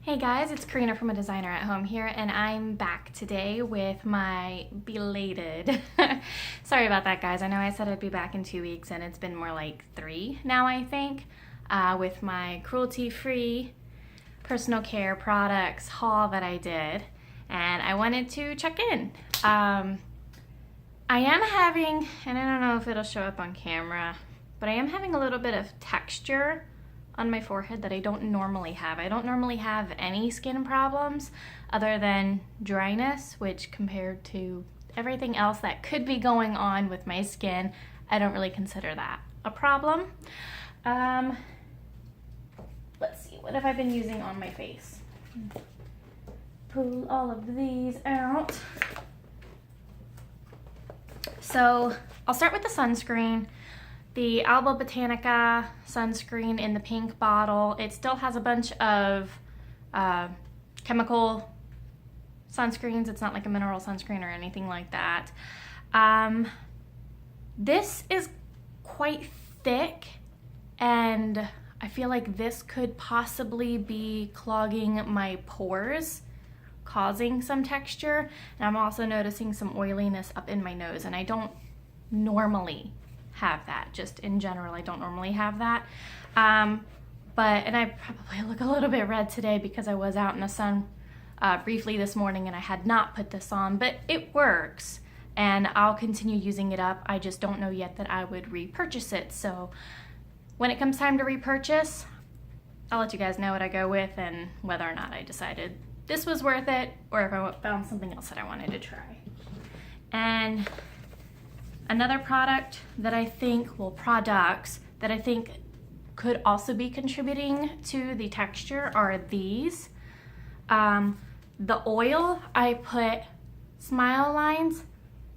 Hey guys, it's Karina from A Designer at Home here, and I'm back today with my belated, sorry about that guys, I know I said I'd be back in 2 weeks and it's been more like 3 now I think, with my cruelty-free personal care products haul that I did, and I wanted to check in. I am having, and I don't know if it'll show up on camera, but I am having a little bit of texture on my forehead that I don't normally have. I don't normally have any skin problems other than dryness, which compared to everything else that could be going on with my skin, I don't really consider that a problem. Let's see, what have I been using on my face? Pull all of these out. So I'll start with the sunscreen. The Alba Botanica sunscreen in the pink bottle. It still has a bunch of chemical sunscreens. It's not like a mineral sunscreen or anything like that. This is quite thick, and I feel like this could possibly be clogging my pores, causing some texture. And I'm also noticing some oiliness up in my nose, and I don't normally have that. Just in general, I don't normally have that. And I probably look a little bit red today because I was out in the sun briefly this morning and I had not put this on, but it works and I'll continue using it up. I just don't know yet that I would repurchase it. So when it comes time to repurchase, I'll let you guys know what I go with and whether or not I decided this was worth it or if I found something else that I wanted to try. And another product that I think, well, products that I think could also be contributing to the texture are these. The oil, I put smile lines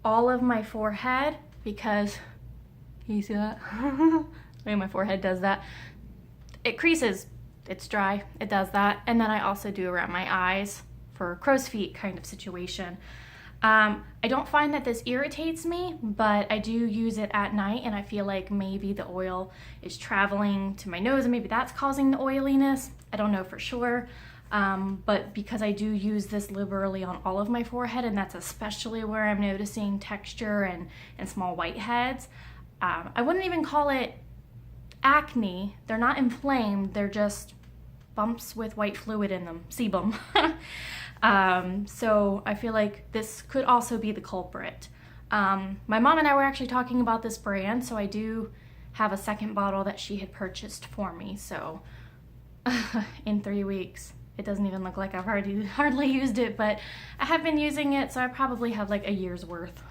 all of my forehead because, can you see that? The way my forehead does that. It creases, it's dry, it does that. And then I also do around my eyes for crow's feet kind of situation. I don't find that this irritates me, but I do use it at night and I feel like maybe the oil is traveling to my nose and maybe that's causing the oiliness. I don't know for sure, but because I do use this liberally on all of my forehead, and that's especially where I'm noticing texture and small whiteheads. I wouldn't even call it acne. They're not inflamed, they're just bumps with white fluid in them, sebum. So I feel like this could also be the culprit. My mom and I were actually talking about this brand, so I do have a second bottle that she had purchased for me. So in 3 weeks, it doesn't even look like I've hardly used it, but I have been using it, so I probably have like a year's worth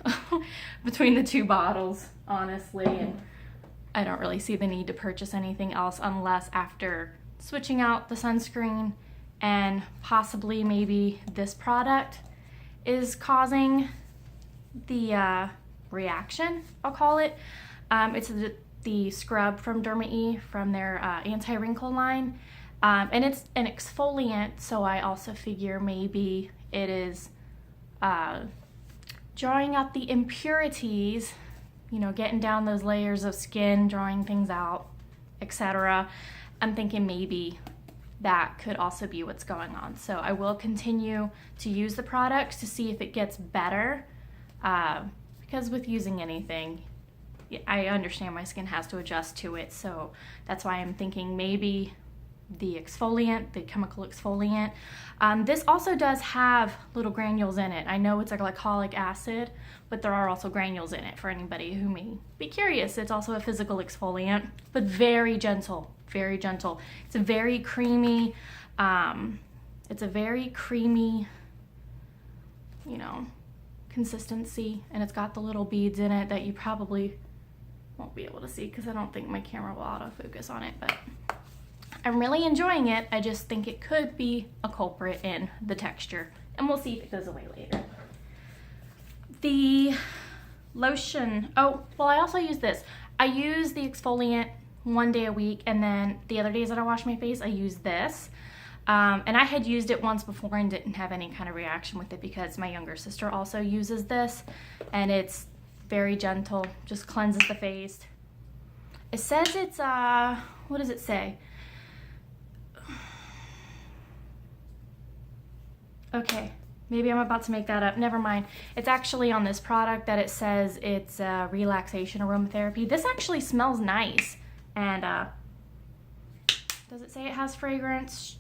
between the 2 bottles, honestly. And I don't really see the need to purchase anything else unless after switching out the sunscreen and possibly maybe this product is causing the reaction, I'll call it. It's the scrub from Derma-E from their anti-wrinkle line. And it's an exfoliant, so I also figure maybe it is drawing out the impurities, you know, getting down those layers of skin, drawing things out, etc. I'm thinking maybe that could also be what's going on. So I will continue to use the products to see if it gets better, because with using anything, I understand my skin has to adjust to it. So that's why I'm thinking maybe the exfoliant, the chemical exfoliant. This also does have little granules in it. I know it's a glycolic acid, but there are also granules in it for anybody who may be curious. It's also a physical exfoliant, but very gentle, very gentle. It's a very creamy, you know, consistency, and it's got the little beads in it that you probably won't be able to see because I don't think my camera will autofocus on it, but I'm really enjoying it. I just think it could be a culprit in the texture, and we'll see if it goes away later. The lotion, oh, well, I also use this. I use the exfoliant 1 day a week, and then the other days that I wash my face, I use this. And I had used it once before and didn't have any kind of reaction with it because my younger sister also uses this, and it's very gentle, just cleanses the face. It says it's, what does it say? Okay, maybe I'm about to make that up. Never mind. It's actually on this product that it says it's relaxation aromatherapy. This actually smells nice. And does it say it has fragrance?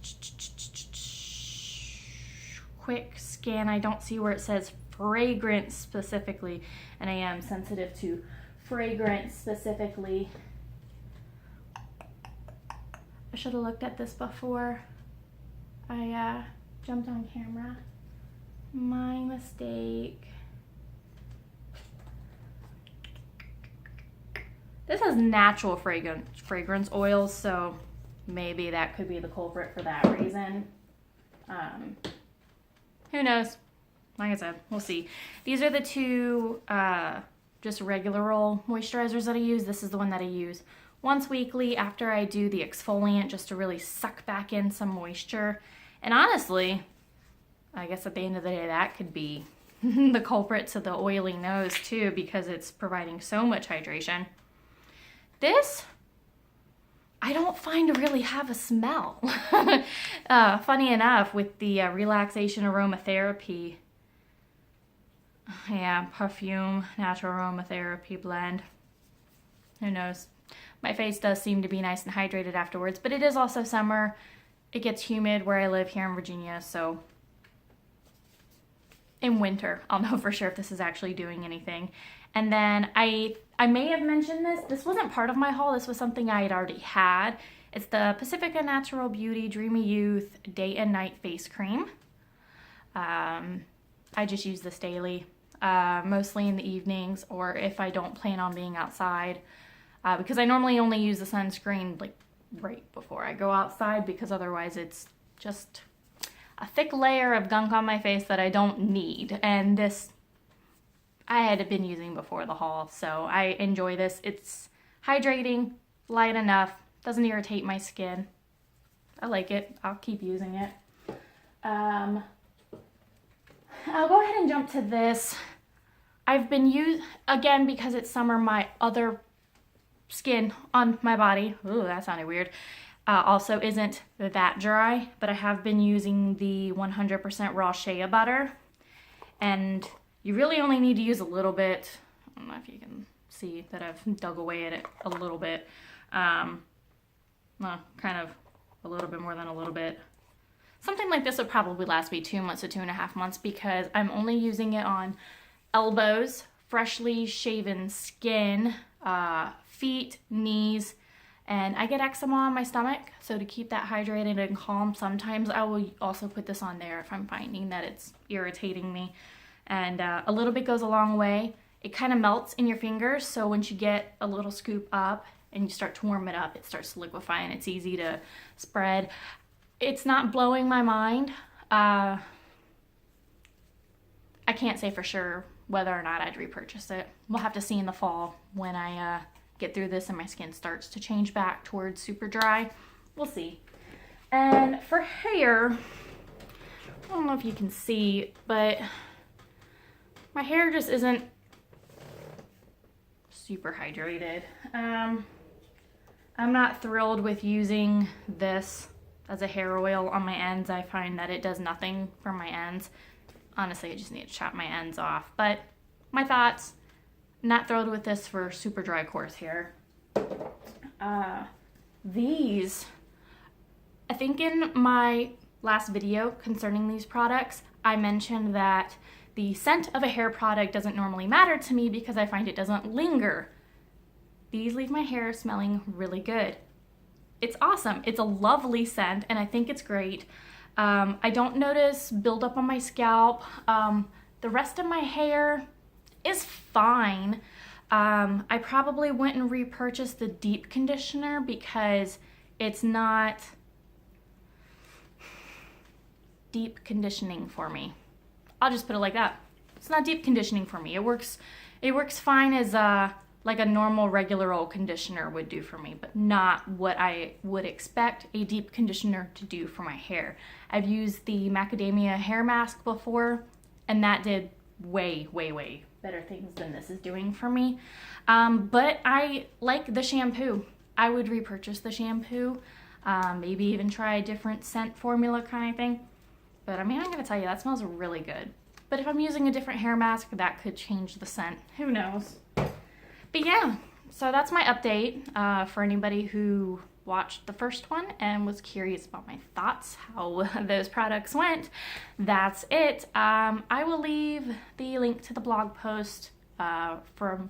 Quick scan. I don't see where it says fragrance specifically, and I am sensitive to fragrance specifically. I should have looked at this before I jumped on camera. My mistake. This has natural fragrance oils, so maybe that could be the culprit for that reason. Who knows? Like I said, we'll see. These are the two just regular old moisturizers that I use. This is the one that I use once weekly after I do the exfoliant, just to really suck back in some moisture. And honestly, I guess at the end of the day, that could be the culprit to the oily nose too, because it's providing so much hydration. This, I don't find to really have a smell. Funny enough, with the relaxation aromatherapy, yeah, perfume, natural aromatherapy blend. Who knows? My face does seem to be nice and hydrated afterwards, but it is also summer. It gets humid where I live here in Virginia, so in winter, I'll know for sure if this is actually doing anything. And then I may have mentioned this. This wasn't part of my haul. This was something I had already had. It's the Pacifica Natural Beauty Dreamy Youth Day and Night Face Cream. I just use this daily, mostly in the evenings, or if I don't plan on being outside, because I normally only use the sunscreen like right before I go outside, because otherwise it's just a thick layer of gunk on my face that I don't need. And this I had been using before the haul, so I enjoy this. It's hydrating, light enough, doesn't irritate my skin. I like it. I'll keep using it. I'll go ahead and jump to this. I've been again, because it's summer, my other skin on my body, ooh, that sounded weird, also isn't that dry, but I have been using the 100% raw shea butter, and you really only need to use a little bit. I don't know if you can see that I've dug away at it a little bit. Well, kind of a little bit more than a little bit. Something like this would probably last me 2 months to 2.5 months, because I'm only using it on elbows, freshly shaven skin, feet, knees, and I get eczema on my stomach, so to keep that hydrated and calm, sometimes I will also put this on there if I'm finding that it's irritating me. And a little bit goes a long way. It kind of melts in your fingers, so once you get a little scoop up and you start to warm it up, it starts to liquefy and it's easy to spread. It's not blowing my mind. I can't say for sure whether or not I'd repurchase it. We'll have to see in the fall when I get through this and my skin starts to change back towards super dry. We'll see. And for hair, I don't know if you can see, but my hair just isn't super hydrated. I'm not thrilled with using this as a hair oil on my ends. I find that it does nothing for my ends. Honestly, I just need to chop my ends off. But my thoughts, not thrilled with this for super dry, coarse hair. These, I think in my last video concerning these products, I mentioned that the scent of a hair product doesn't normally matter to me because I find it doesn't linger. These leave my hair smelling really good. It's awesome. It's a lovely scent, and I think it's great. I don't notice buildup on my scalp. The rest of my hair is fine. I probably went and repurchased the deep conditioner because it's not deep conditioning for me. I'll just put it like that. It's not deep conditioning for me. It works fine as like a normal regular old conditioner would do for me, but not what I would expect a deep conditioner to do for my hair. I've used the macadamia hair mask before, and that did way, way, way better things than this is doing for me. But I like the shampoo. I would repurchase the shampoo, maybe even try a different scent formula kind of thing. But I mean, I'm gonna tell you, that smells really good. But if I'm using a different hair mask, that could change the scent. Who knows? But yeah, so that's my update for anybody who watched the first one and was curious about my thoughts, how those products went. That's it. I will leave the link to the blog post from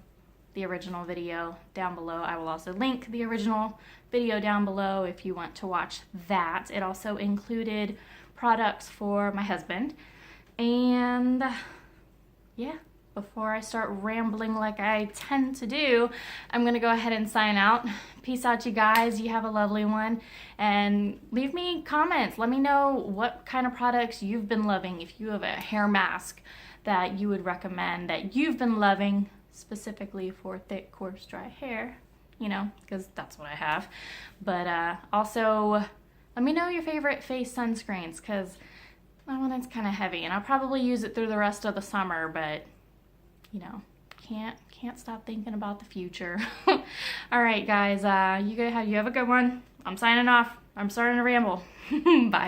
the original video down below. I will also link the original video down below if you want to watch that. It also included products for my husband. And yeah, before I start rambling like I tend to do, I'm gonna go ahead and sign out. Peace out, you guys. You have a lovely one. And leave me comments. Let me know what kind of products you've been loving. If you have a hair mask that you would recommend that you've been loving specifically for thick, coarse, dry hair, you know, because that's what I have. But also, let me know your favorite face sunscreens, because that one is kind of heavy, and I'll probably use it through the rest of the summer, but you know, can't stop thinking about the future. All right, guys, you have a good one. I'm signing off. I'm starting to ramble. Bye.